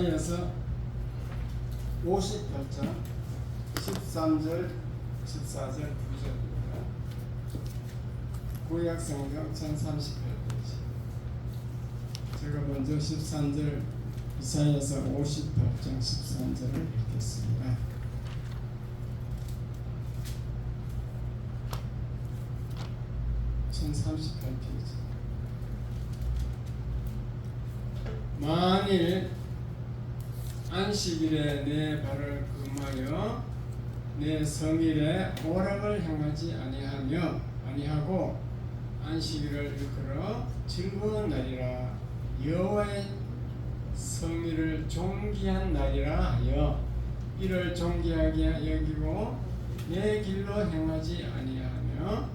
이사야서 58장 13절 14절 9절입니다. 구약성경 1038페이지. 제가 먼저 13절 이사야서 58장 13절을 읽겠습니다. (1038페이지) 만일 안식일에 내 발을 금하여 내 성일에 오락을 행하지 아니하고 안식일을 일컬어 즐거운 날이라 여호와의 성일을 존귀한 날이라 하여 이를 존귀하게 여기고 내 길로 행하지 아니하며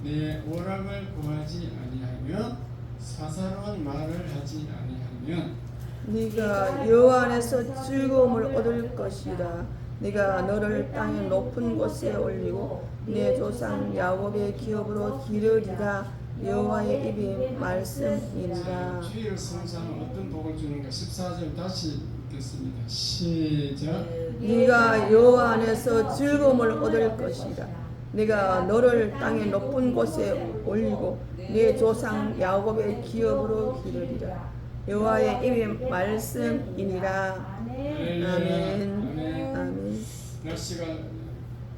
내 오락을 구하지 아니하며 사사로운 말을 하지 아니하면 네가 여호와 안에서 즐거움을 얻을 것이라. 네가 너를 땅의 높은 곳에 올리고 내 조상 야곱의 기업으로 기르리라. 여호와의 입이 말씀이니라. 주의를 성사하는 어떤 복을 주는가. 14절 다시 읽겠습니다. 시작. 네가 여호와 안에서 즐거움을 얻을 것이라. 네가 너를 땅의 높은 곳에 올리고 내 조상 야곱의 기업으로 기르리라. 여호와의 입의 말씀이니라. 아멘. 아멘. 날씨가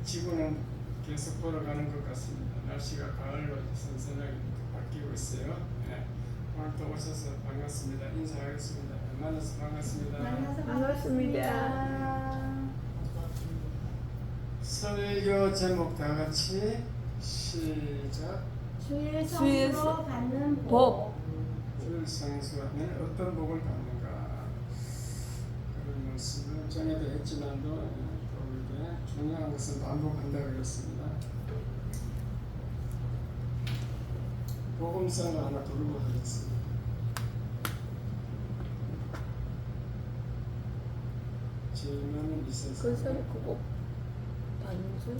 지구는 계속 돌아가는 것 같습니다. 날씨가 가을로 선선하게 바뀌고 있어요. 네. 오늘 또 오셔서 반갑습니다. 인사하겠습니다. 만나서 반갑습니다. 반갑습니다. 설교 제목 다 같이 시작. 주의 성수로 받는 복. 주의 성수하면 어떤 복을 받는가. 그런 말씀을 전에도 했지만도 또 이게 중요한 것은 반복한다고 그랬습니다. 복음성을 하나 부르고 하겠습니다. 질문은 그 있었어요. 소리 그거 반주.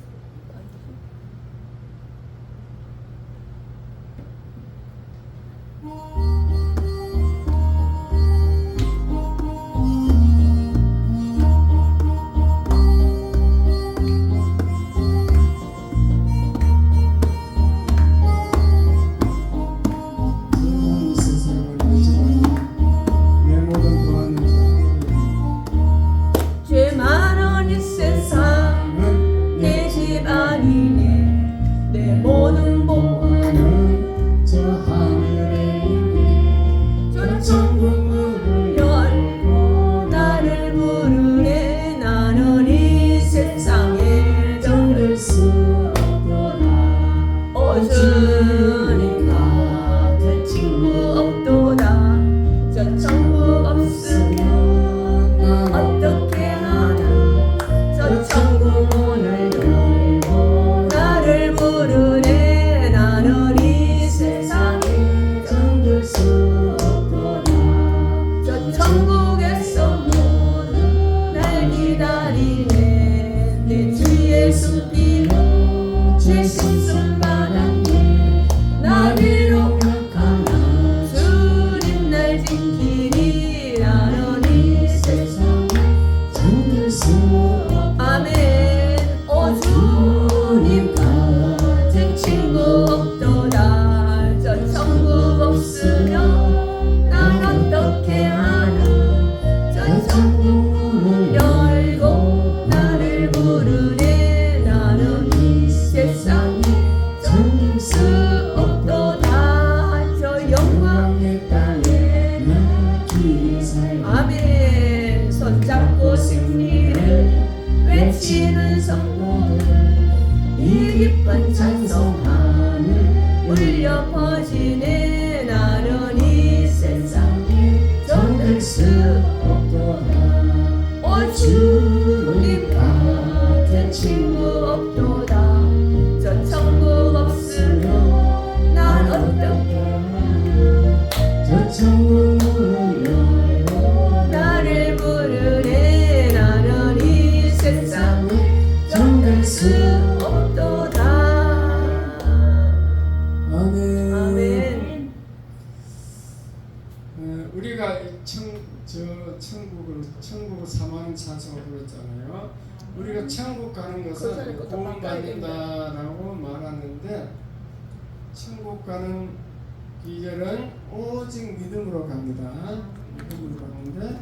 죄 많은 이 세상은 내 집 아니네. 내 모든 복은 저 하늘에 있네. 저 천국 문을 열고 나를 부르네. 나는 이 세상에 정들 수 없도다. 오 주님 같은 친구 없도다. 저 천국 없으면 어떻게 하나. 저 천국 문을 열고 나를 부르네. 나는 이 세상에 정들 수 없도다. 저 천국에서 모두 날 기다리네. 내 주 예수 피로 제 신선 받았네. 나 비록 약하나 주님 날 지키리. 나는 이 세상에 정들 수 없다. 아멘. 오 주님 같은 친구 없도다. 저 천국 없으면 난 어떻게 하나. 저 천국 문을 열고 나를 부르네. 나는 이 세상에 정들 수 없도다. 저 영광의 땅에 나 주의 살 아멘. 손잡고 승리를 외치는 성도들 이 기쁜 찬송함을 울려 퍼지네. 나는 이 세상에 정들 수 없도다. 오 주님 같은 친구 없도다. 저 천국 없으면 난 어떻게 저 천국 문을 열고 나를 부르네. 나는 이 세상에 정들 수 없도다. 아멘. 아멘. 우리가 천국으로 천국을 사망 찬송을 부르잖아요. 우리가 천국 가는 것은 구원받는다라고 말하는데 천국 가는 비결은 오직 믿음으로 갑니다. 믿음으로 가는데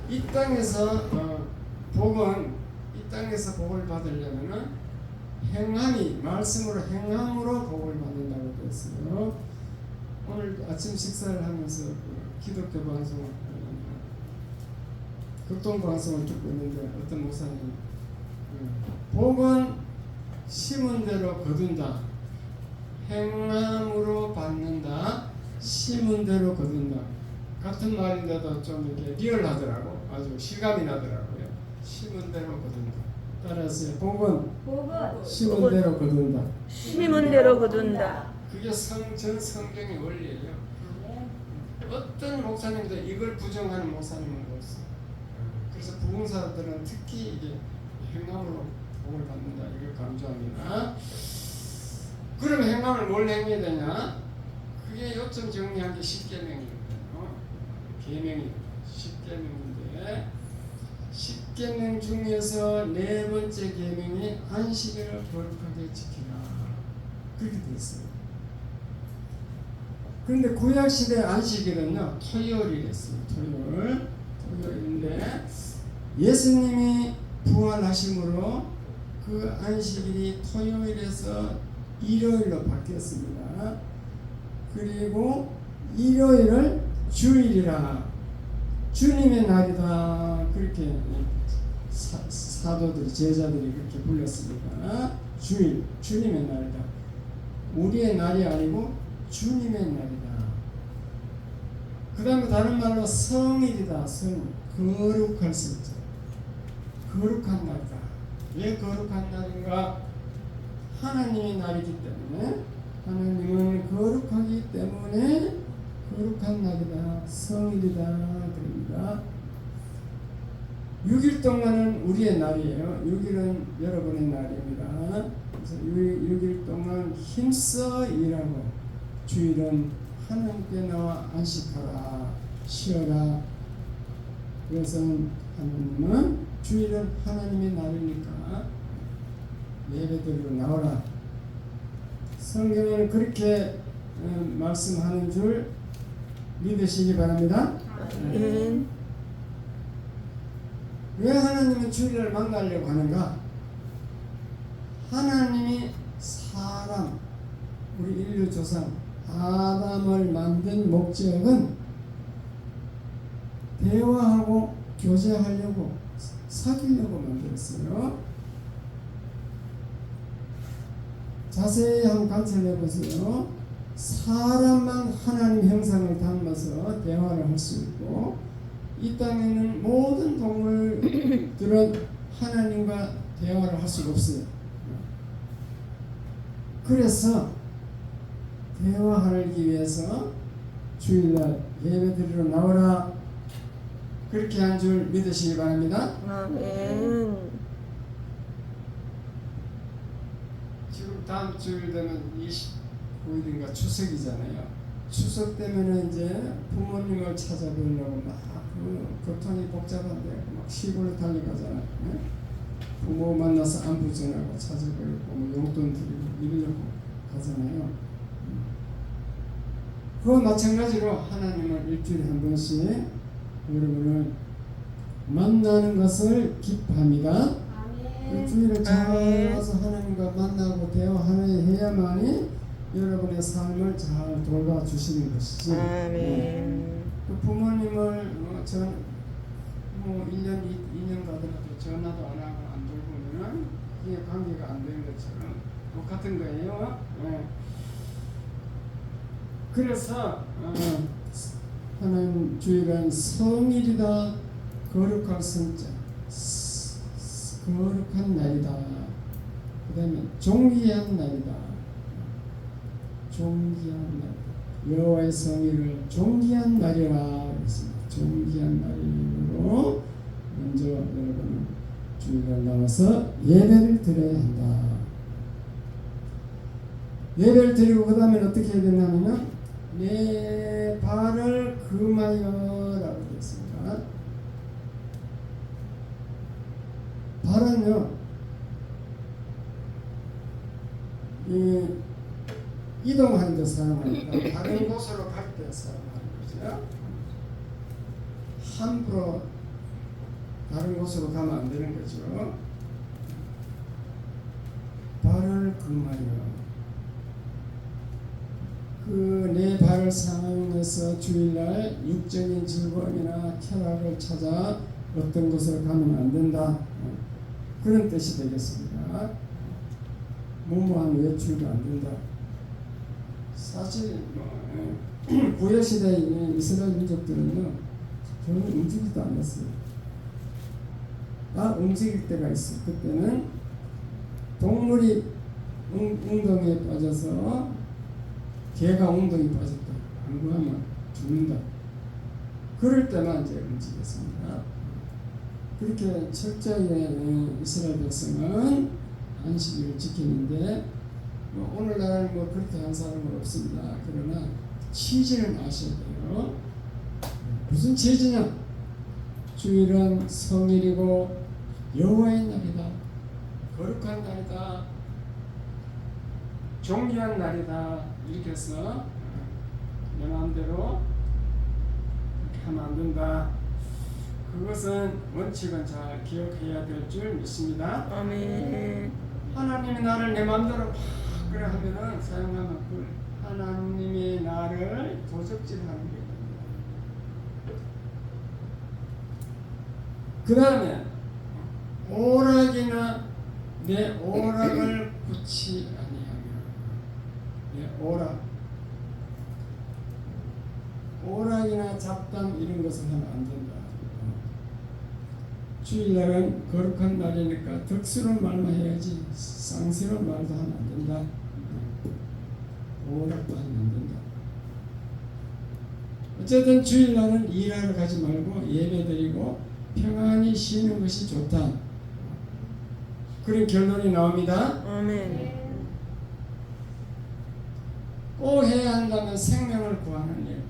이 땅에서 복을 받으려면은 행함이 말씀으로 행함으로 복을 받는다고 했어요. 오늘 아침 식사를 하면서 기독교 방송 극동 방송을 듣고 있는데 어떤 목사님이 복은 심은 대로 거둔다. 행함으로 받는다. 심은 대로 거둔다. 같은 말인데도 좀 이렇게 리얼하더라고. 아주 실감이 나더라고요. 심은 대로 거둔다. 따라서 복은 심은 대로 거둔다. 심은 대로 거둔다. 그게 전 성경의 원리예요. 어떤 목사님도 이걸 부정하는 목사님은 없어요. 그래서 부흥사들은 특히 이게 행함으로 복을 받는다 이걸 강조합니다. 그럼 행함을 뭘 행해야 되냐? 그게 요점 정리한 게 10계명이거든요. 계명이 10계명인데 10계명 중에서 네 번째 계명이 안식일을 거룩하게 지키라. 그렇게 되어 있어요. 그런데 구약시대 안식일은요 토요일이랬어요. 토요일인데 예수님이 부활하심으로 그 안식일이 토요일에서 일요일로 바뀌었습니다. 그리고 일요일을 주일이라 주님의 날이다 그렇게 사도들이 제자들이 그렇게 불렀습니다. 주일 주님의 날이다. 우리의 날이 아니고 주님의 날이다. 그 다음에 다른 말로 성일이다. 성 거룩할 수 있죠. 거룩한 날이다. 왜 거룩한 날인가? 하나님의 날이기 때문에 하나님은 거룩하기 때문에 거룩한 날이다. 성일이다. 그럽니다. 6일 동안은 우리의 날이에요. 6일은 여러분의 날입니다. 그래서 6일 동안 힘써 일하고 주일은 하나님께 나와 안식하라. 쉬어라. 그래서 하나님은 주일은 하나님의 날이니까 예배드리러 나오라. 성경은 그렇게 말씀하는 줄 믿으시기 바랍니다. 왜 하나님은 주일을 만나려고 하는가? 하나님이 사람, 우리 인류 조상 아담을 만든 목적은 대화하고 교제하려고 사귀려고 만들었어요. 자세히 한번 관찰해 보세요. 사람만 하나님 형상을 닮아서 대화를 할 수 있고 이 땅에는 모든 동물들은 하나님과 대화를 할 수가 없어요. 그래서 대화하기 위해서 주일날 예배드리러 나오라 그렇게 한 줄 믿으시기 바랍니다. 아멘. 지금 다음 주일 되면 29일인가 추석이잖아요. 추석 때문에 이제 부모님을 찾아뵈려고 막 교통이 복잡한데 막 시골에 달려가잖아요. 부모 만나서 안부 전하고 찾아뵈고 뭐 용돈 드리고 이러려고 가잖아요. 그와 마찬가지로 하나님은 일주일에 한 번씩 여러분을 만나는 것을 기뻐합니다. 그 주일을 잘 와서 하나님과 만나고 대화해야만이 여러분의 삶을 잘 돌봐주시는 것이지. 그 부모님을 뭐 1년, 2년 가더라도 전화도 안 하고 안 돌보면 그게 관계가 안 되는 것처럼 똑같은 거예요. 그래서 하나님 주일은 성일이다. 거룩한 성자 거룩한 날이다. 그 다음에 존귀한 날이다. 존귀한 날 여호와의 성일을 존귀한 날이라 했습니다. 존귀한 날로 먼저 여러분은 주일날 나와서 예배를 드려야 한다. 예배를 드리고 그 다음에 어떻게 해야 되냐면 내 발을 금하여 라고 되어 있습니다. 차는요, 이동하는 데 사용합니다. 다른 곳으로 갈 때 사용하는 거죠. 함부로 다른 곳으로 가면 안 되는 거죠. 발을 금하여 내 발을 사용해서 주일날 육적인 즐거움이나 쾌락을 찾아 어떤 곳을 가면 안 된다. 그런 뜻이 되겠습니다. 무모한 외출도 안 된다. 사실 구약시대 이스라엘 민족들은요, 전혀 움직이지도 않았어요. 다 움직일 때가 있어요. 그때는 동물이 웅덩이에 빠져서 개가 웅덩이에 빠졌다. 안 구하면 죽는다. 그럴 때만 이제 움직였습니다. 그렇게 철저하게 이스라엘 백성은 안식일을 지키는데 오늘날 그렇게 한 사람은 없습니다. 그러나 취지를 아셔야 돼요. 무슨 취지냐? 주일은 성일이고 여호와의 날이다. 거룩한 날이다. 존귀한 날이다. 이렇게 해서 내 마음대로 하면 안 된다. 그것은 원칙은 잘 기억해야 될 줄 믿습니다. 아멘. 하나님이 나를 내 마음대로 막 그래 하면은 사용하면 그 하나님이 나를 도적질하는 게 됩니다. 그 다음에 오락이나 내 오락을 굳이 아니하면 내 오락이나 잡담 이런 것을 하면 안 된다. 주일날은 거룩한 날이니까 덕스러운 말만 해야지 쌍스러운 말도 하면 안 된다. 오락도 하면 안 된다. 어쨌든 주일날은 일하러 가지 말고 예배드리고 평안히 쉬는 것이 좋다. 그런 결론이 나옵니다. 아멘. 꼭 해야 한다면 생명을 구하는 일.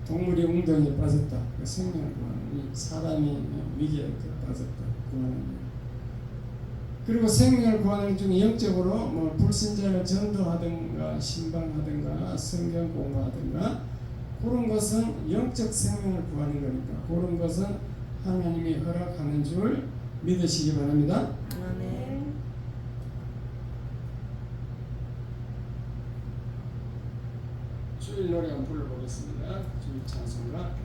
동물이 웅덩이에 빠졌다. 그 생명을 구하는 일. 사람이 위기에 빠졌다. 구하는 일. 그리고 생명을 구하는 일 중에 영적으로 불신자를 전도하든가 신방하든가 성경 공부하든가 그런 것은 영적 생명을 구하는 거니까 그런 것은 하나님이 허락하는 줄 믿으시기 바랍니다. 아멘. 주일 노래 한번 불러보겠습니다. 주일 찬송가.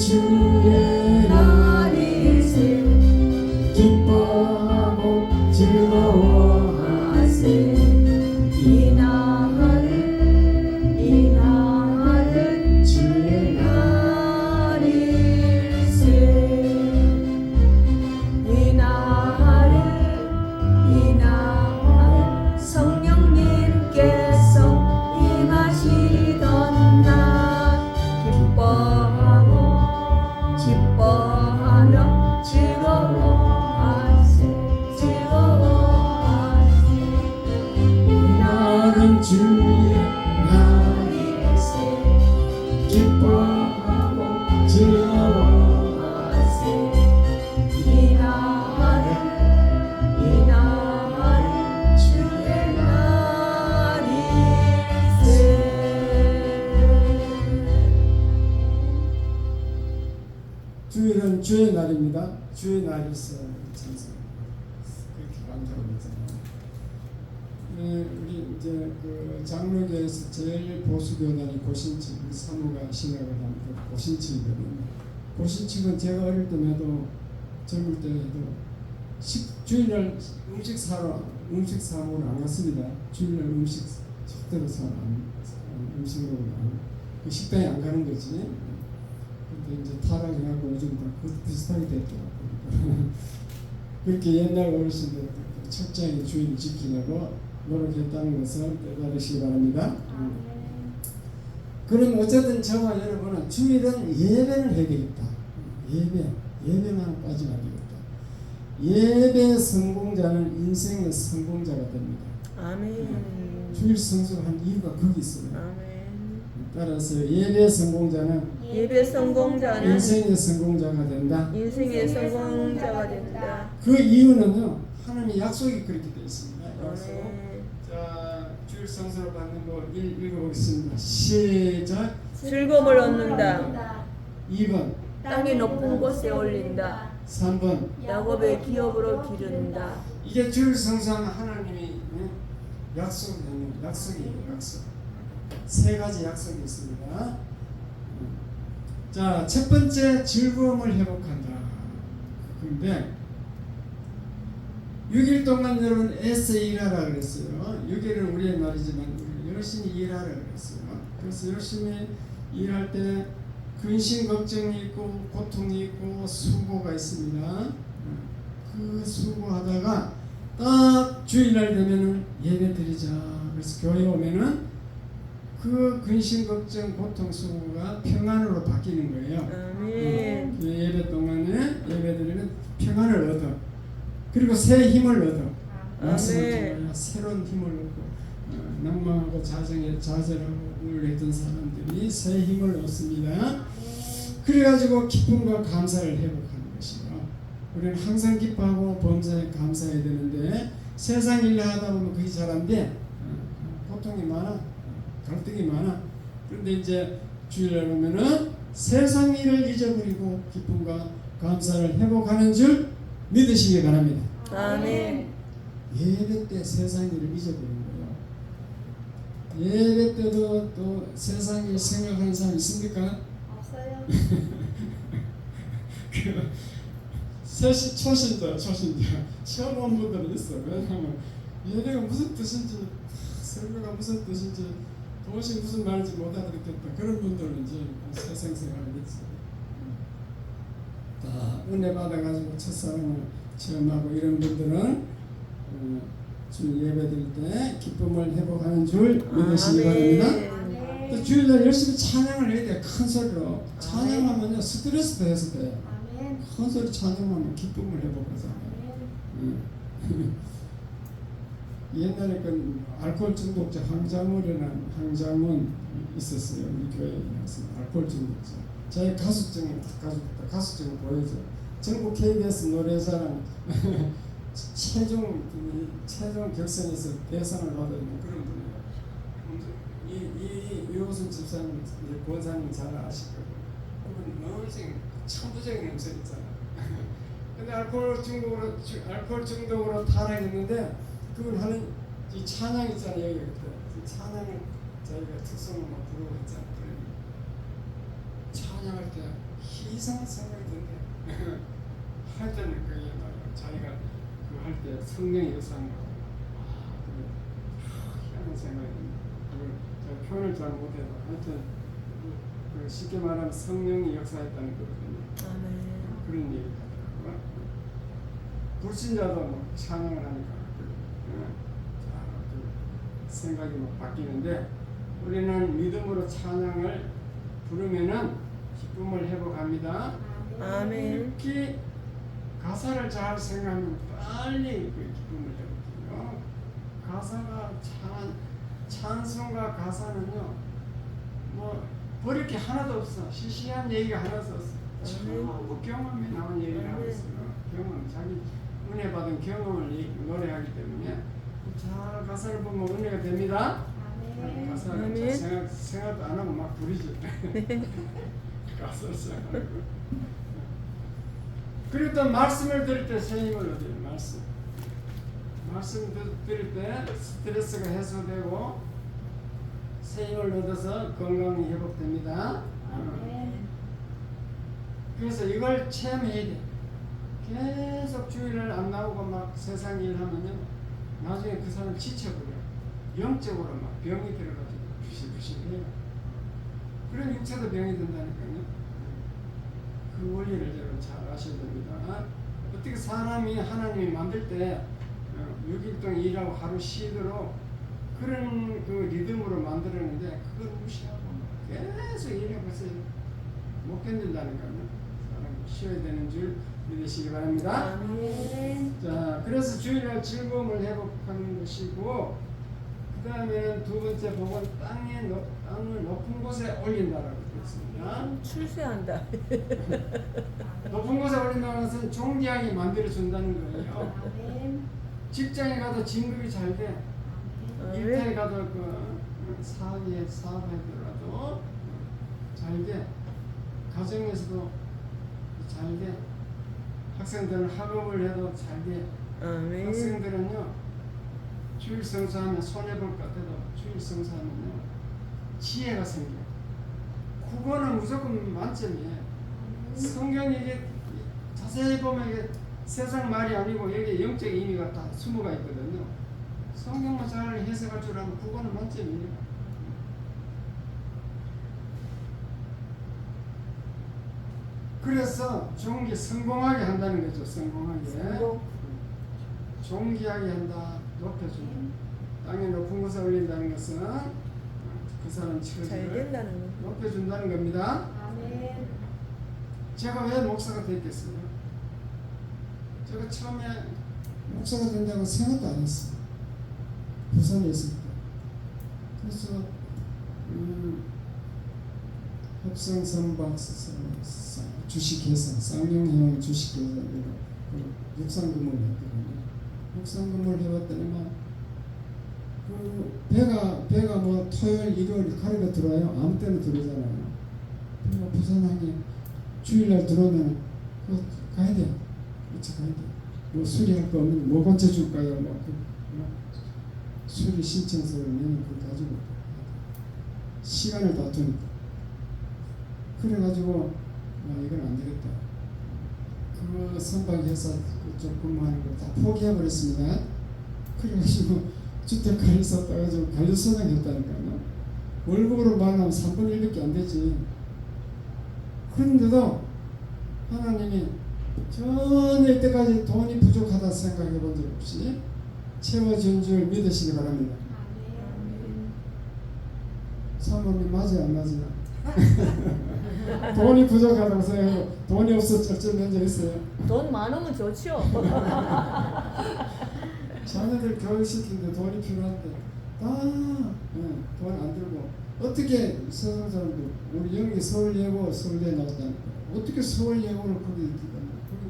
주의 주일은 주의 날입니다. 주의 날에서 찬송 그렇게 반주하고 있잖아요. 우리 이제 그 장로교에서 제일 보수 교단이 고신측, 사무가 신학을 하는 고신측이거든요. 고신측은 제가 어릴 때에도 젊을 때에도 주일날 음식 사모를 안 갔습니다. 주일날 음식 절대로 음식으로 그 식당에 안 가는 거지. 근데 이제 타락해가고 요즘 다 비슷하게 됐더라고요. 그렇게 옛날 어르신들 철저하게 주일을 지키려고 노력했다는 것을 깨달으시기 바랍니다. 그럼 어쨌든 저와 여러분은 주일은 예배를 해야 되겠다. 예배만 빠지면 안 되겠다. 예배 성공자는 인생의 성공자가 됩니다. 아멘. 주일 성수한 이유가 거기 있어요. 아멘. 따라서 예배 성공자는 인생의 성공자가 된다. 인생의 성공자가 된다. 그 이유는요, 하나님의 약속이 그렇게 되어 있습니다. 약속. 아멘. 자, 주일 성수를 받는 거 읽어보겠습니다. 시작. 즐거움을 얻는다. 2번. 땅이 높은 곳에 올린다. 3번. 야곱의 기업으로 기른다. 이게 주일 성수하는 하나님이 약속이에요. 약속. 세 가지 약속이 있습니다. 자, 첫 번째 즐거움을 회복한다. 그런데 6일 동안 여러분 애써 일하라 그랬어요. 6일은 우리의 말이지만 열심히 일하라 그랬어요. 그래서 열심히 일할 때 근심 걱정이 있고 고통이 있고 수고가 있습니다. 그 수고하다가 딱 주일날 되면은 예배 드리자. 그래서 교회 오면은 그 근심 걱정 고통 수고가 평안으로 바뀌는 거예요. 아멘. 그 예배 동안에 예배 드리면 평안을 얻어. 그리고 새 힘을 얻어. 말씀을 새로운 힘을 얻고 낭망하고 좌절하고 우울했던 사람들이 새 힘을 얻습니다. 그래가지고 기쁨과 감사를 회복하는 것이요. 우리는 항상 기뻐하고 범사에 감사해야 되는데 세상 일을 하다 보면 그게 잘 안 돼. 고통이 많아. 갈등이 많아. 그런데 이제 주일날 오면은 세상 일을 잊어버리고 기쁨과 감사를 회복하는 줄 믿으시기 바랍니다. 아멘. 예배 때 세상 일을 잊어버리는 거예요. 예배 때도 또 세상 일 생각하는 사람 있습니까? 없어요. 초신자 처음 온 분들은 있어. 왜냐하면 예배가 무슨 뜻인지 설교가 무슨 뜻인지 도무지 무슨 말인지 못 알아듣겠다. 그런 분들은 이제 세상 생활을 했어요. 다 은혜 받아가지고 첫사랑을 체험하고 이런 분들은 주 예배 드릴 때 기쁨을 회복하는 줄 믿으시기 바랍니다. 또 주일날 열심히 찬양을 해야 돼. 큰 소리로 찬양하면요 스트레스도 해소돼요. 큰 소리 찬양하면 기쁨을 회복하잖아요. 옛날에 그 알코올 중독자 황장문 있었어요. 우리 교회에 있었어요. 알코올 중독자. 자기 가수증을 가수증을 보여줘. 전국 KBS 노래자랑 최종 결선에서 대상을 받은 그런 분이에요. 이호순 집사님, 권사님 잘 아실 거고. 그분 너무 천부적인 음색 있잖아. 근데 알코올 중독으로 타락했는데 그걸 하는 이 찬양 있잖아요. 여기 이 찬양을 자기가 특성을 막 부르고 있잖아. 찬양할 때 희상 생각이 든대. 할 때는 그게 말이야. 자기가 그 할 때 성령의 역사를 희한한 생각이 든대. 그걸 제가 표현을 잘 못해도 하여튼 그 쉽게 말하면 성령이 역사했다는 거거든요. 그런 얘기가 있더라고요. 불신자도 막 찬양을 하니까 생각이 막 바뀌는데 우리는 믿음으로 찬양을 부르면은 기쁨을 회복합니다. 아멘. 특히 가사를 잘 생각하면 빨리 그 기쁨을 회복해요. 가사가 찬송과 가사는요 뭐 버릴 게 하나도 없어. 시시한 얘기가 하나도 없어. 전부 경험이 나온 얘기를 하고 있어요. 경험, 자기 은혜 받은 경험을 노래하기 때문에 잘 가사를 보면 은혜가 됩니다. 가사를 생각도 안 하고 막 부르죠. 가사를 생각하고 그리고 또 말씀을 들을 때 새 힘을 얻어요. 말씀 들을 때 스트레스가 해소되고 새 힘을 얻어서 건강이 회복됩니다. 아멘. 그래서 이걸 체험해야 돼. 계속 주일을 안 나오고 막 세상 일 하면요, 나중에 그 사람 지쳐버려. 영적으로 막 병이 들어가지고 부실부실해요. 그런 육체도 병이 든다니까요. 그 원리를 여러분 잘 아셔야 됩니다. 어떻게 사람이 하나님이 만들 때 6일 동안 일하고 하루 쉬도록 그런 그 리듬으로 만들었는데 그걸 무시하고 계속 일해보세요. 못 견딘다니까요. 사람이 쉬어야 되는 줄 믿으시기 바랍니다. 아멘. 자, 그래서 주일날 즐거움을 회복하는 것이고, 그 다음에는 두 번째 복은 땅을 높은 곳에 올린다라고 되어 있습니다. 출세한다. 높은 곳에 올린다는 것은 종기하게 만들어준다는 거예요. 아멘. 직장에 가도 진급이 잘 돼. 일터에 가도 그 사업하더라도 잘 돼. 가정에서도 잘 돼. 학생들은 학업을 해도 잘 돼. 아멘. 학생들은요, 주일 성수하면 손해볼 것 같아도 주일 성수하면요, 지혜가 생겨. 국어는 무조건 만점이에요. 성경이 이게 자세히 보면 이게 세상 말이 아니고 여기에 영적 의미가 다 숨어가 있거든요. 성경만 잘 해석할 줄 알면 국어는 만점이에요. 그래서 종기 성공하게 한다는 거죠. 성공하게. 종기하게 한다. 높여준다. 땅에 높은 곳에 올린다는 것은 그 사람 잘 처지를 된다는 거. 높여준다는 겁니다. 아멘. 제가 왜 목사가 됐겠어요? 제가 처음에 목사가 된다고 생각도 안 했어요. 부산에 있을 때. 그래서 협성선박 주식회사, 쌍용형 주식회사 육상근무를 했거든요. 육상근무를 해봤더니만 그 배가 뭐 토요일, 일요일 가리가 들어와요. 아무 때나 들어오잖아요. 배가 부산항에 주일날 들어오면 그거 가야 돼. 그치, 가야 돼. 뭐 수리할 거 없는 뭐 고쳐줄까요? 수리 신청서를 내면 그걸 가지고 시간을 다투니까. 그래가지고 이건 안 되겠다. 그 선박회사 그쪽 근무하는 걸 다 포기해버렸습니다. 그래가지고 주택관리사 따가지고 관리소장 했다니까요. 월급으로 말하면 3분의 1밖에 안 되지. 그런데도 하나님이 전혀 이때까지 돈이 부족하다 생각해 본 적 없이 채워준 줄 믿으시기 바랍니다. 아멘. 사모님 맞아요, 안 맞아요? 돈이 부족하다고 생각하고 돈이 없어 쩔쩔맨 적 있어요? 돈 많으면 좋죠. 자녀들 교육시키는데 돈이 필요한데 돈 안 들고 어떻게 세상 사람들 우리 영이 서울예고 서울대에 나왔다니까 어떻게 서울예고를 거기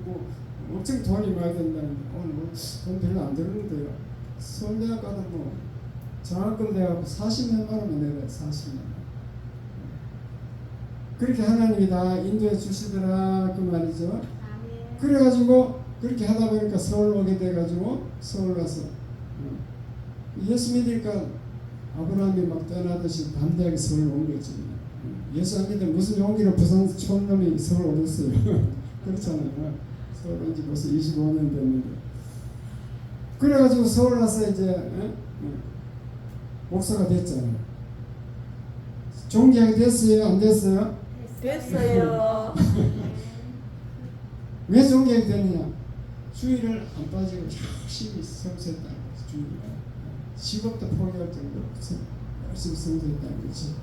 뭐 엄청 돈이 많이 된다는데 오늘 돈 별로 안 들었는데요. 서울대학 가도 뭐 장학금 대학 40몇만 원만 내라 40만 원. 그렇게 하나님이 다 인도해 주시더라 그 말이죠. 아멘. 그래가지고 그렇게 하다 보니까 서울 오게 돼가지고 서울 가서 예수 믿으니까 아브라함이 막 떠나듯이 반대하게 서울 온 거지. 예수 안 믿으면 무슨 용기로 부산 촌놈이 서울 오겠어요. 그렇잖아요. 서울 온 지 벌써 25년 됐는데. 그래가지고 서울 와서 이제 목사가 됐잖아요. 종기하게 됐어요? 안 됐어요? 됐어요. 왜 종기하게 됐느냐? 주일을 안 빠지고 열심히 성수했다는 거지. 주일을 직업도 포기할 정도로 열심히 성수했다는 거지.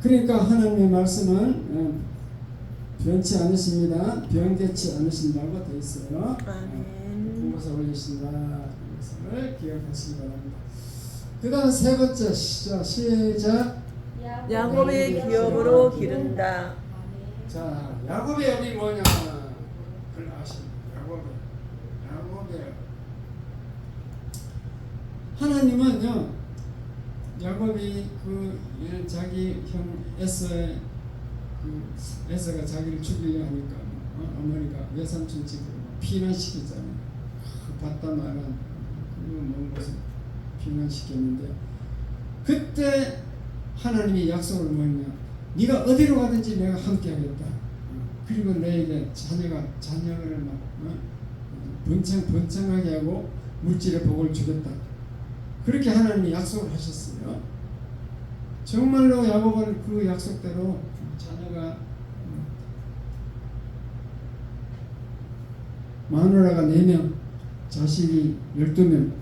그러니까 하나님의 말씀은 변치 않으십니다. 변개치 않으신다고 되어 있어요. 아멘. 부모서 올리신다. 이것을 기억하시기 바랍니다. 그 다음 세 번째 시작. 야곱의 기업으로 기른다. 아멘. 자, 야곱의 업이 뭐냐? 그걸 아십니까? 야곱의 하나님은요, 야곱이 자기 형 에서가 자기를 죽이려 하니까 어머니가 외삼촌 집으로 피난시켰잖아요. 바다만한 그 먼 곳에 피난시켰는데 그때 하나님이 약속을 뭐했냐? 네가 어디로 가든지 내가 함께하겠다. 그리고 너에게 자녀를 막 번창하게 하고 물질의 복을 주겠다. 그렇게 하나님이 약속을 하셨어요. 정말로 야곱은 그 약속대로 자녀가 마누라가 4명, 자식이 12명,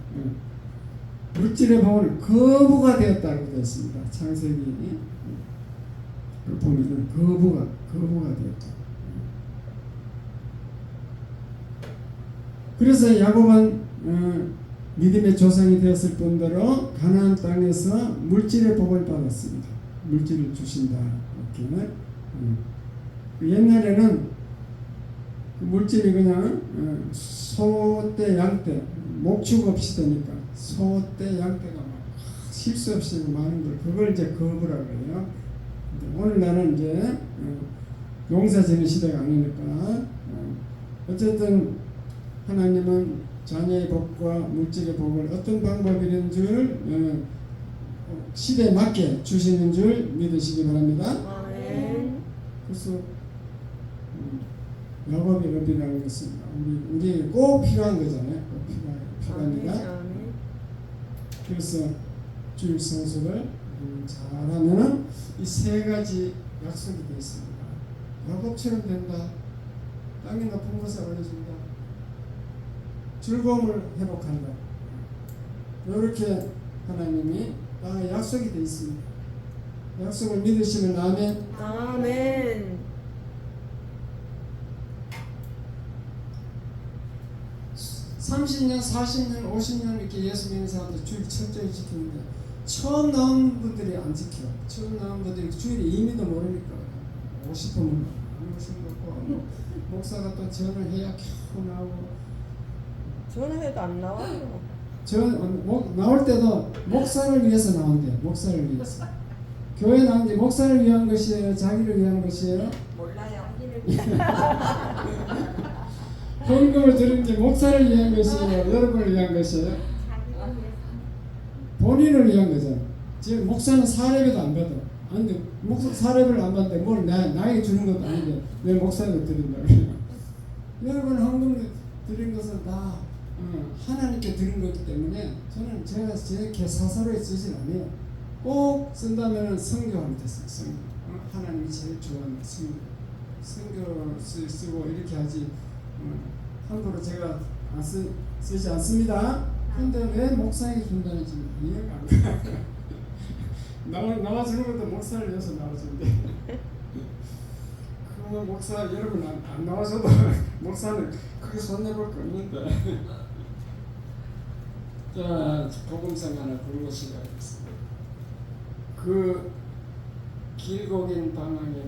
물질의 복을 거부가 되었다고 되어 있습니다. 창세기 보면은 거부가 되었다. 그래서 야곱은 믿음의 조상이 되었을 뿐더러 가나안 땅에서 물질의 복을 받았습니다. 물질을 주신다. 이렇게. 옛날에는 그 물질이 그냥 소떼, 양떼, 목축 없이 되니까 소떼, 양떼가 막 실수 없이 많은 걸 그걸 이제 거부라고 해요. 오늘날은 이제 농사 지는 시대가 아니니까 어쨌든 하나님은 자녀의 복과 물질의 복을 어떤 방법이든 줄 시대에 맞게 주시는 줄 믿으시기 바랍니다. 아멘. 그래서 야곱의 법이라고 했습니다. 우리 꼭 필요한 거잖아요. 꼭 필요합니다. 아멘. 그래서 주일 성수를 잘하면 이 3가지 약속이 되어 있습니다. 야곱처럼 된다. 땅이 높은 곳에 올려준다. 즐거움을 회복한다. 이렇게 하나님이 땅에 약속이 되어 있습니다. 약속을 믿으시면 아멘. 아멘. 30년, 40년, 50년 이렇게 예수 믿는 사람들 주일 철저히 지키는데 처음 나온 분들이 안 지켜. 처음 나온 분들이 주일에 의미도 모르니까 오고 싶으면 안 오시는 거고 목사가 또 전을 해야 겨우 나오고 전화해도 안 나와요. 나올 때도 목사를 위해서 나온대요. 목사를 위해서. 교회 나온 게 목사를 위한 것이에요? 자기를 위한 것이에요? 몰라요. 헌금을 드리는 게 목사를 위한 것이에요? 여러분을 위한 것이에요? 본인을 위한 거죠. 지금 목사는 사례비도 안 받아. 아닌데 목사 사례비를 안 받는데 뭘 나에게 주는 것도 아닌데 왜 목사를 드린다고 해요? 여러분 헌금을 드린 것은 다 하나님께 드린 거기 때문에 저는 제가 제 사사로에 쓰진 않아요. 꼭 쓴다면 선교하면 됐어요. 선교. 하나님이 제일 좋아하는 선교를 쓰고 이렇게 하지 함부로 제가 쓰지 않습니다. 근데 왜 목사에게 준다는 지 이해가 안 가. 나와주는 것도 목사를 위해서 나와준대. 그 목사 여러분 안 나와줘도 목사는 크게 손해볼 거 없는데. 자, 복음성 하나 부르고 시작하겠습니다. 그 길고 긴 방향에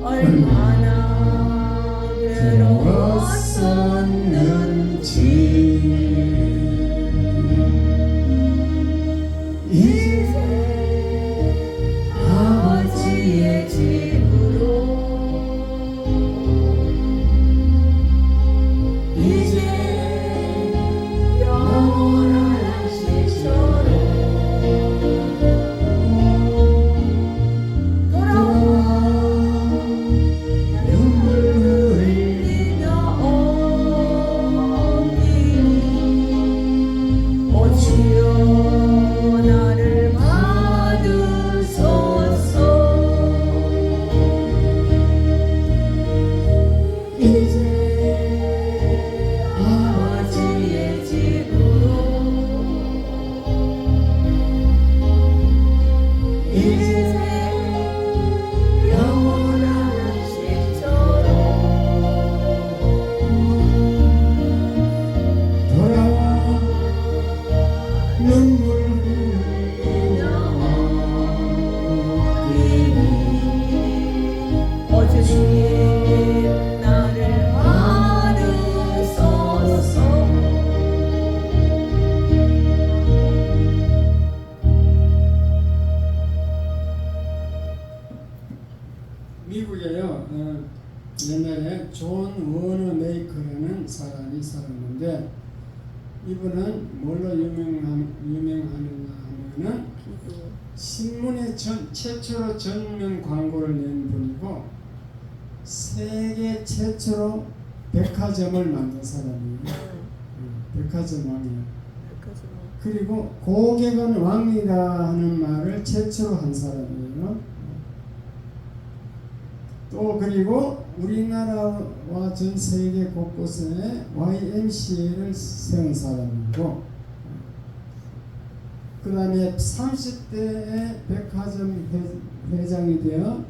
얼마나 괴로웠었는지 이제 아버지의 집으로 이제 영원한 시처럼 돌아와 눈물 흘리며 옮기니 오 주여 나를 받으소서 이제 아버지의 집으로 이제 영원한 시처럼 돌아와 눈물 흘리며 옮기니 오 주님 나를 받으소서 미국에요. 옛날에 존 워너 메이커라는 사람이 살았는데 이분은 뭘로 유명하느냐 하면은 신문에 최초로 전면 광고를 낸 분이고 세계 최초로 백화점을 만든 사람이에요. 백화점 왕이에요. 그리고 고객은 왕이다 하는 말을 최초로 한 사람이에요. 또 그리고 우리나라와 전 세계 곳곳에 YMCA를 세운 사람이고 그 다음에 30대의 백화점 회장이 되어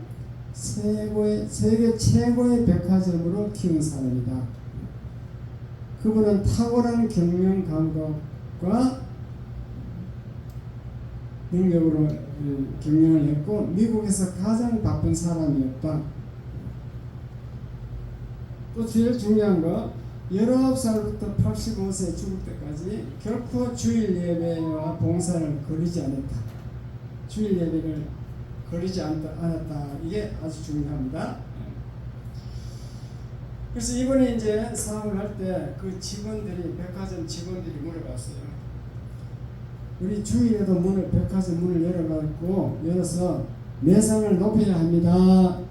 세계 최고의 백화점으로 키운 사람이다. 그분은 탁월한 경영 감각과 능력으로 경영을 했고 미국에서 가장 바쁜 사람이었다. 또 제일 중요한 거 19살부터 85세 죽을 때까지 결코 주일 예배와 봉사를 거르지 않았다. 주일 예배를 거르지 않았다. 이게 아주 중요합니다. 그래서 이번에 이제 사업을 할 때 그 직원들이 백화점 직원들이 물어봤어요. 우리 주일에도 백화점 문을 열어서 매상을 높여야 합니다.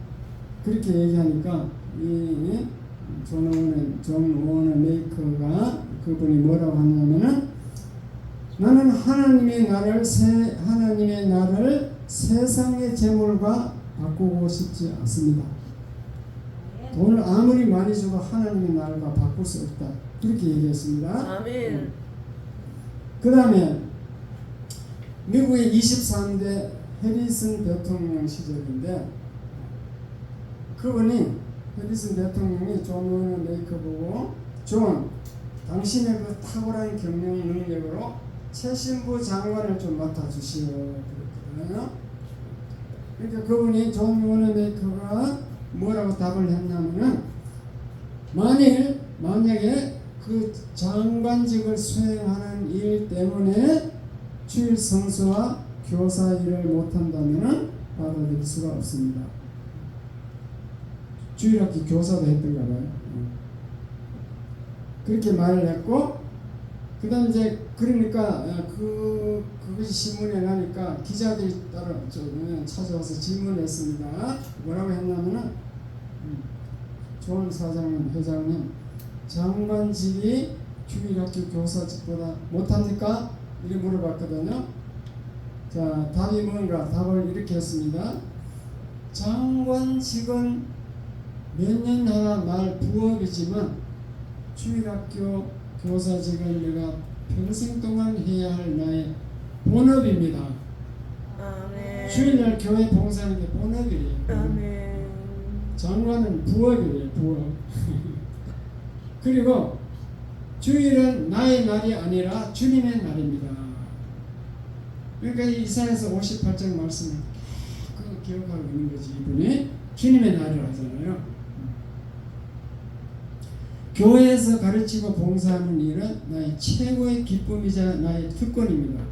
그렇게 얘기하니까 이 존 워너 메이커가 그분이 뭐라고 하냐면은 나는 하나님의 나를 세상의 재물과 바꾸고 싶지 않습니다. 돈을 아무리 많이 줘도 하나님의 나라가 바꿀 수 없다. 그렇게 얘기했습니다. 아멘. 그 다음에 미국의 23대 해리슨 대통령 시절인데 그분이 해리슨 대통령이 존 워너 메이커 보고 존 당신의 그 탁월한 경영 능력으로 최신부 장관을 좀 맡아주시오 그랬거든요. 그러니까 그분이 존 워너 메이커가 뭐라고 답을 했냐면은 만약에 그 장관직을 수행하는 일 때문에 주일 성수와 교사 일을 못한다면은 받아들일 수가 없습니다. 주일학교 교사도 했던가 봐요. 그렇게 말을 했고 그 다음 이제 그러니까 그것이 신문에 나니까 기자들이 따라 찾아와서 질문했습니다. 뭐라고 했냐면은 존 사장님 회장님 장관직이 주일학교 교사직보다 못합니까? 이렇게 물어봤거든요. 자 답이 뭔가 답을 이렇게 했습니다. 장관직은 몇 년 하나 날 부업이지만 주일학교 교사직은 내가 평생 동안 해야 할 나의 본업입니다. 아멘. 주일날 교회 봉사하는 게 본업이에요. 아멘. 장관은 부업이에요. 부업. 그리고 주일은 나의 날이 아니라 주님의 날입니다. 그러니까 이사야서 58장 말씀을 기억하고 있는 거지 이분이. 주님의 날이라고 하잖아요. 교회에서 가르치고 봉사하는 일은 나의 최고의 기쁨이자 나의 특권입니다.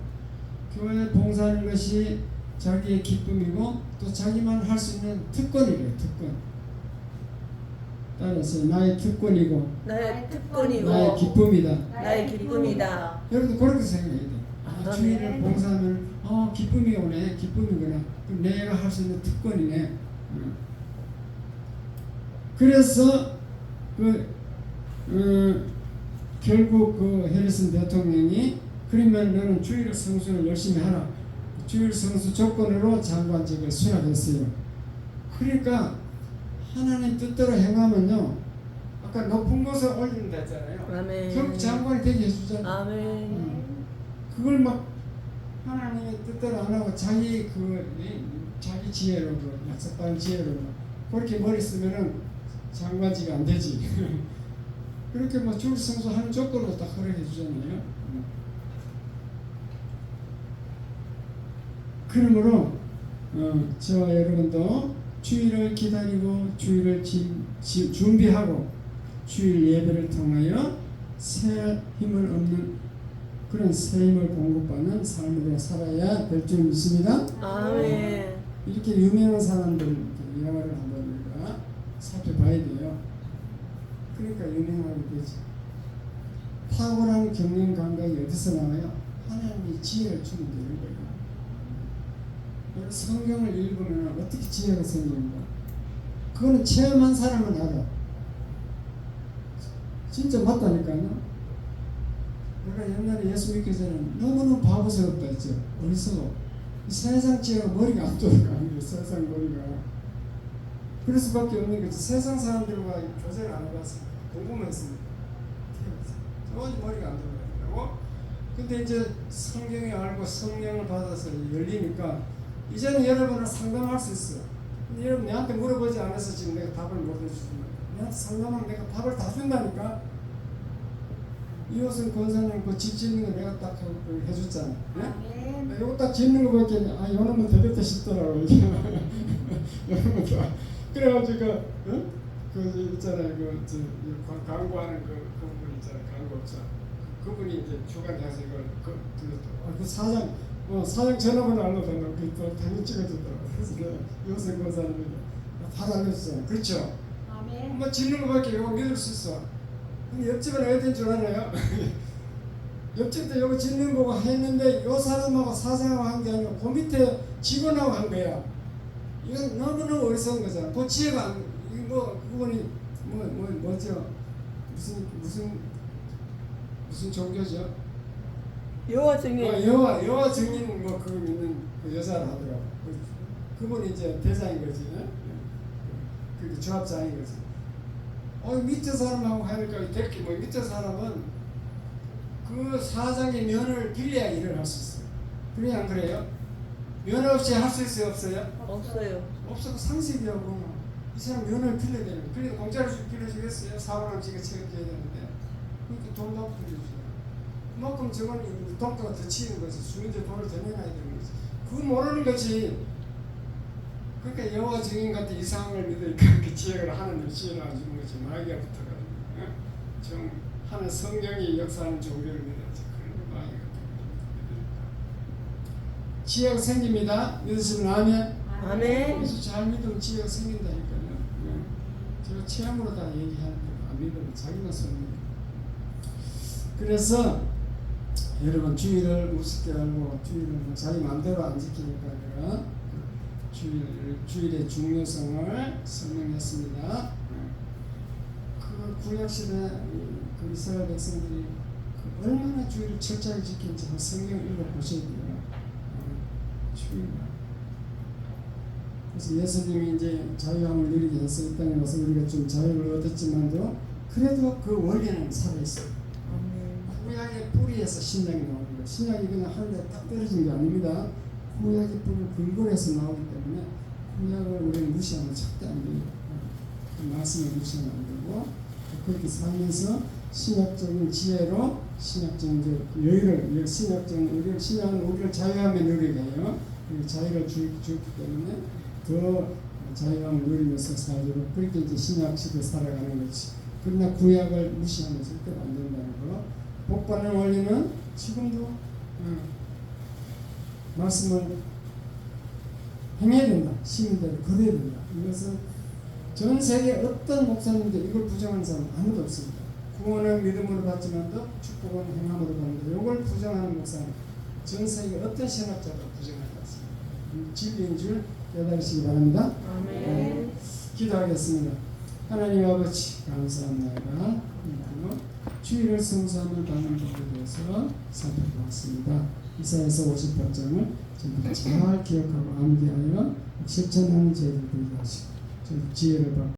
교회에 봉사하는 것이 자기의 기쁨이고 또 자기만 할 수 있는 특권이래요. 특권. 따라서 나의 특권이고 나의 특권이고 나의 기쁨이다. 나의 기쁨이다. 여러분도 그렇게 생각해야 돼. 아멘. 주일을 봉사하면 기쁨이 오네. 기쁨이구나. 그럼 내가 할 수 있는 특권이네. 그래서 결국 해리슨 대통령이 그러면 너는 주일 성수를 열심히 하라. 주일 성수 조건으로 장관직을 수락했어요. 그러니까 하나님 뜻대로 행하면요. 아까 높은 곳에 올린다 했잖아요. 아멘. 결국 장관이 되게 해주잖아요. 아멘. 그걸 막 하나님의 뜻대로 안 하고 자기 자기 지혜로 약속받은 지혜로 그렇게 머리 쓰면은 장관직이 안 되지. 그렇게 뭐 주일 성수하는 조건으로 딱 허락해 주잖아요. 그러므로 저와 여러분도 주일을 기다리고 주일을 준비하고 주일 예배를 통하여 새 힘을 얻는 그런 새 힘을 공급받는 삶으로 살아야 될 줄 믿습니다. 아멘. 이렇게 유명한 사람들 영화를 한번 우리가 살펴봐야 돼요. 그러니까 유명하게 되죠. 탁월한 경영 감각이 어디서 나와요? 하나님이 지혜를 주면 되는 거예요. 성경을 읽으면 어떻게 지혜가 생기는가? 그거는 체험한 사람은 알아. 진짜 맞다니까요. 내가 옛날에 예수 믿기 전에 너무너무 바보스럽다 했죠. 어리석어. 세상 지혜가 머리가 안 돌아가. 세상 머리가. 그럴 수밖에 없는 거지. 세상 사람들과 교제를 안 해봐서 궁금했습니다. 전혀 머리가 안 돌아가더라고. 근데 이제 성경을 알고 성령을 받아서 열리니까 이제는 여러분을 상담할 수 있어. 근데 여러분 내한테 물어보지 않아서 지금 내가 답을 못 해주는 거야. 내한테 상담하면 내가 답을 다 준다니까. 이웃은 권사님 그 집 짓는 거 내가 딱 해줬잖아. 네? 이거 딱 짓는 거 보니까 요놈은 되겠다 싶더라고. 요놈은 다. 그래가지고 그 있잖아요. 광고하는 그분 있잖아요. 광고업자. 그분이 이제 주간 장소 이걸 그 사장 사장 전화번호 알려달라고 또 당연히 찍어줬더라고. 그래서 내가 이웃은 권사님이 다 알려줬잖아. 그렇죠? 아멘. 뭐 짓는 거밖에 이거 믿을 수 있어. 근데 옆집은 어디인 줄 알아요? 옆집도 이거 짓는 거고 했는데 요 사람하고 사장하고 한 게 아니고 그 밑에 직원하고 한 거야. 이건 너무너무 어리석은 거잖아. 그 지혜가 그분이 뭐죠? 무슨 종교죠? 여호와 증인. 여호와 증인 그거 믿는 그 여자를 하더라고. 그분이 이제 대장인 거지. 그 조합장인 거지. 밑에 사람하고 하니까 될게 뭐 밑에 사람은 그 사장의 면을 빌려야 일을 할 수 있어요. 그래 안 그래요? 면 없이 할 수 있어요 없어요? 없어요. 없어도 상식이라고. 이 사람 면을 빌려야 되는 거예요. 그래도 공짜로 빌려주겠어요? 사고랑 지가 책임져야 되는데 그러니까 돈 받고 빌려줘요. 그만큼 저건 동가가 더 치는 거지. 주민들 돈을 더 내놔야 되는 거지. 그거 모르는 거지. 그러니까 여호와 증인 같은 이상을 믿으니까 그 지혜를 하나님 지혜를 안 주는 거지. 마귀가 붙어가지고 좀 하는 성령이 역사하는 종교를 믿었지. 그런 마귀가 붙어가지고 지혜가 생깁니다. 믿으시면 아멘. 아멘. 그래서 잘 믿으면 지혜가 생긴다니까요. 제가 체험으로 다 얘기하는 거예요. 안 믿으면 자기만 씁니다. 그래서 여러분 주일을 우습게 알고 주일을 자기 마음대로 안 지키니까 내가 주일의 중요성을 설명했습니다. 그 구약시대 그 이스라엘 백성들이 얼마나 주일을 철저하게 지키는지 한 성경 읽어보셔야 돼요. 주일. 그래서 예수님이 이제 자유함을 누리게 해서 이 땅에 와서 우리가 좀 자유를 얻었지만도 그래도 그 원리는 살아있어요. 구약의 뿌리에서 신약이 나오는 거예요. 신약이 그냥 하늘에 딱 떨어진 게 아닙니다. 구약의 뿌리를 근거해서 나오기 때문에 구약을 우리는 무시하면 절대 안 돼요. 그 말씀을 무시하면 안 되고 그렇게 살면서 신약적인 지혜로 신약적인 여유를 신약적인 우리를 신약은 우리를 자유함에 누리게 해요. 자유를 주기 때문에 더 자유함을 누리면서 살도록 그렇게 이제 신약 시대 살아가는 거지. 그러나 구약을 무시하면 절대 안 된다는 거. 복받는 원리는 지금도 말씀을 행해야 된다. 시민대로 그래야 된다. 이것은 전 세계 어떤 목사님도 이걸 부정하는 사람 아무도 없습니다. 구원은 믿음으로 받지만도 축복은 행함으로 받는다. 이걸 부정하는 목사는 전 세계 어떤 신학자도 부정하지 않습니다. 진리인 줄 깨달으시기 바랍니다. 아멘. 기도하겠습니다. 하나님 아버지 감사합니다. 그리고 주일을 성수함을 받는 법에 대해서 살펴보았습니다. 이사야서 58장을 전부 잘 기억하고 암기하여 실천하는 저희들 되게 하시고 저희 지혜를 받고